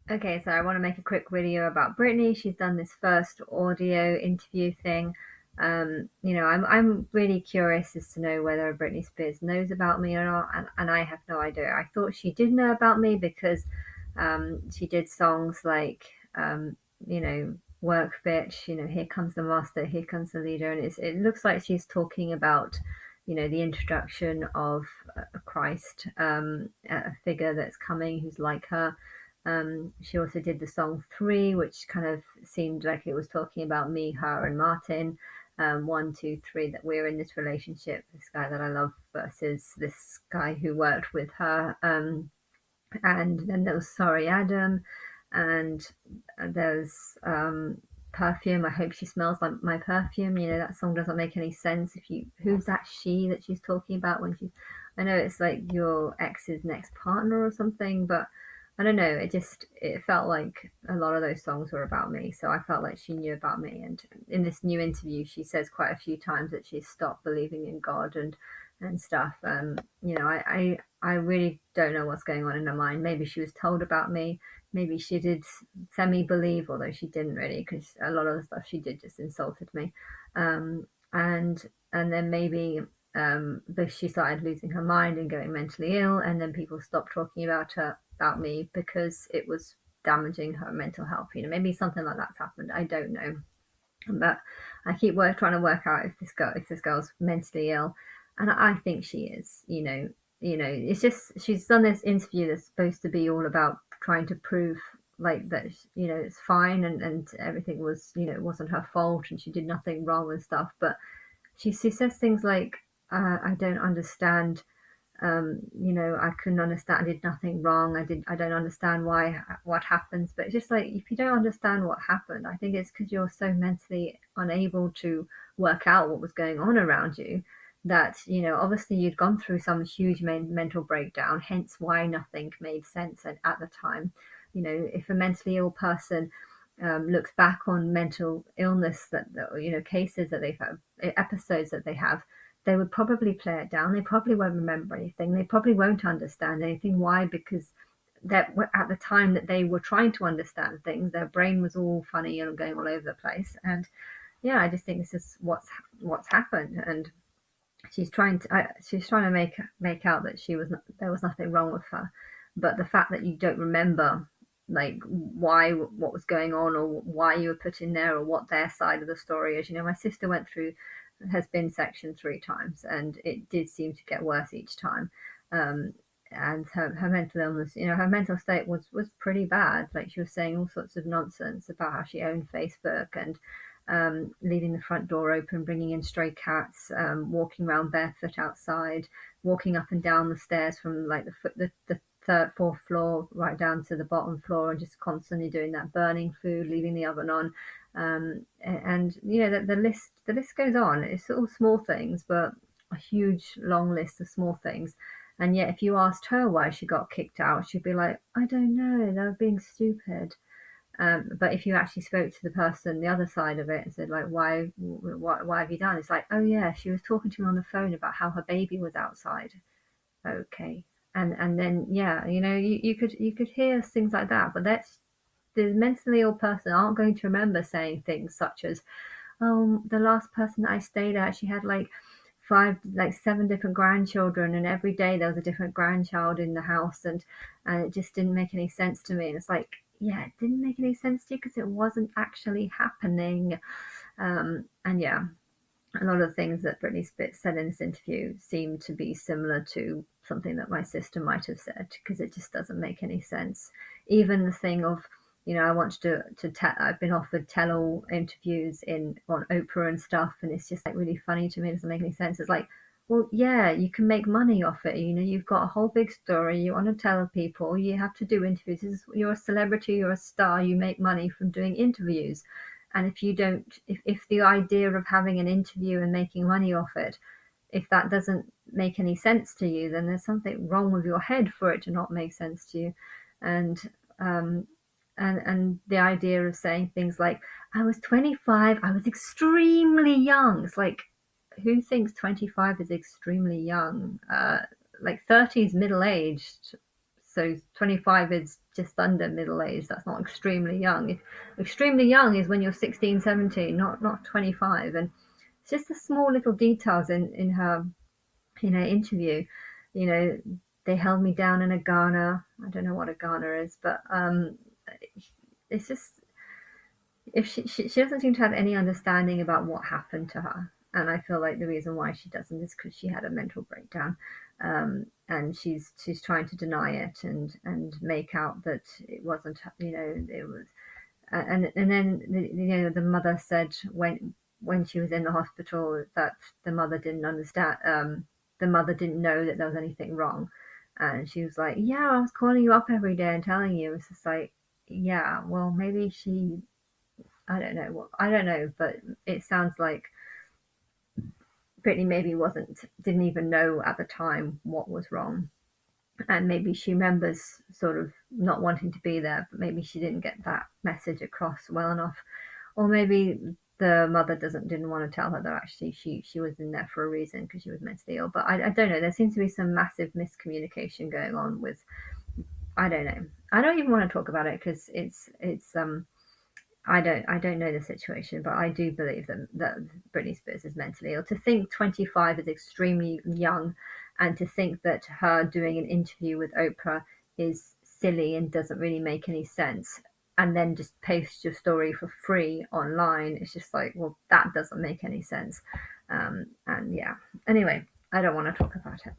Okay, so I want to make a quick video about Britney. She's done this first audio interview thing. I'm really curious as to know whether Britney Spears knows about me or not, and I have no idea. I thought she did know about me because she did songs like you know, Work Bitch, Here Comes the Master, Here Comes the Leader, and it looks like she's talking about, the introduction of Christ, a figure that's coming who's like her. She also did the song Three, which kind of seemed like it was talking about me, her, and Martin. One, two, three, that we're in this relationship, this guy that I love versus this guy who worked with her. And then there was Sorry Adam, and there's Perfume. I hope she smells like my perfume. That song doesn't make any sense. Who's that she that she's talking about when she? I know it's like your ex's next partner or something, but I don't know. It felt like a lot of those songs were about me, so I felt like she knew about me. And in this new interview, she says quite a few times that she's stopped believing in God and stuff. I really don't know what's going on in her mind. Maybe she was told about me. Maybe she did semi believe, although she didn't really, because a lot of the stuff she did just insulted me. Um, and and then maybe but she started losing her mind and going mentally ill, and then people stopped talking about me because it was damaging her mental health. Maybe something like that's happened. I don't know, but I keep trying to work out if this girl's mentally ill, and I think she is. It's just she's done this interview that's supposed to be all about trying to prove like that. It's fine and everything was it wasn't her fault and she did nothing wrong and stuff. But she says things like, "I don't understand." I couldn't understand. I did nothing wrong. I don't understand what happens. But it's just like if you don't understand what happened, I think it's because you're so mentally unable to work out what was going on around you that obviously you'd gone through some huge mental breakdown. Hence why nothing made sense at the time. If a mentally ill person looks back on mental illness cases that they've had, episodes that they have, they would probably play it down. They probably won't remember anything. They probably won't understand anything. Why? Because that at the time that they were trying to understand things, their brain was all funny and going all over the place. And yeah, I just think this is what's happened. And she's trying to make out that there was nothing wrong with her. But the fact that you don't remember like what was going on or why you were put in there or what their side of the story is. My sister has been sectioned 3 times, and it did seem to get worse each time. Um, and her mental illness, her mental state was pretty bad. Like she was saying all sorts of nonsense about how she owned Facebook and leaving the front door open, bringing in stray cats, walking around barefoot outside, walking up and down the stairs from like the third, fourth floor right down to the bottom floor, and just constantly doing that, burning food, leaving the oven on. And the list goes on. It's all small things, but a huge long list of small things. And yet, if you asked her why she got kicked out, she'd be like, "I don't know. They were being stupid." But if you actually spoke to the person, the other side of it, and said like, why have you done? It's like, oh yeah, she was talking to me on the phone about how her baby was outside. Okay, and then yeah, you could hear things like that, but that's the mentally ill person aren't going to remember saying things such as, oh, the last person that I stayed at, she had like seven different grandchildren, and every day there was a different grandchild in the house, and it just didn't make any sense to me. And it's like, yeah, it didn't make any sense to you because it wasn't actually happening. And yeah, a lot of things that Britney Spears said in this interview seem to be similar to something that my sister might have said because it just doesn't make any sense. Even the thing of, I want to tell. I've been offered tell-all interviews on Oprah and stuff, and it's just like really funny to me. It doesn't make any sense. It's like, well, yeah, you can make money off it. You've got a whole big story. You want to tell people. You have to do interviews. You're a celebrity. You're a star. You make money from doing interviews. And if you don't, if the idea of having an interview and making money off it, if that doesn't make any sense to you, then there's something wrong with your head for it to not make sense to you. And um, and the idea of saying things like, I was 25, I was extremely young. It's like, who thinks 25 is extremely young? Like 30 is middle aged, so 25 is just under middle age. That's not extremely young. Extremely young is when you're 16, 17, not 25. And it's just the small little details in her, interview. You know, they held me down in a Ghana. I don't know what a Ghana is, but it's just, if she doesn't seem to have any understanding about what happened to her. And I feel like the reason why she doesn't is because she had a mental breakdown, and she's trying to deny it and make out that it wasn't, it was. And then the mother said when she was in the hospital that the mother didn't understand. The mother didn't know that there was anything wrong, and she was like, "Yeah, I was calling you up every day and telling you." It's just like, yeah, well, maybe she, I don't know. Well, I don't know, but it sounds like Britney maybe didn't even know at the time what was wrong. And maybe she remembers sort of not wanting to be there, but maybe she didn't get that message across well enough. Or maybe the mother didn't want to tell her that actually she was in there for a reason because she was mentally ill. But I don't know. There seems to be some massive miscommunication going on with, I don't know. I don't even want to talk about it because it's I don't know the situation, but I do believe that Britney Spears is mentally ill. To think 25 is extremely young, and to think that her doing an interview with Oprah is silly and doesn't really make any sense, and then just post your story for free online, it's just like, well, that doesn't make any sense. And yeah, anyway, I don't want to talk about it.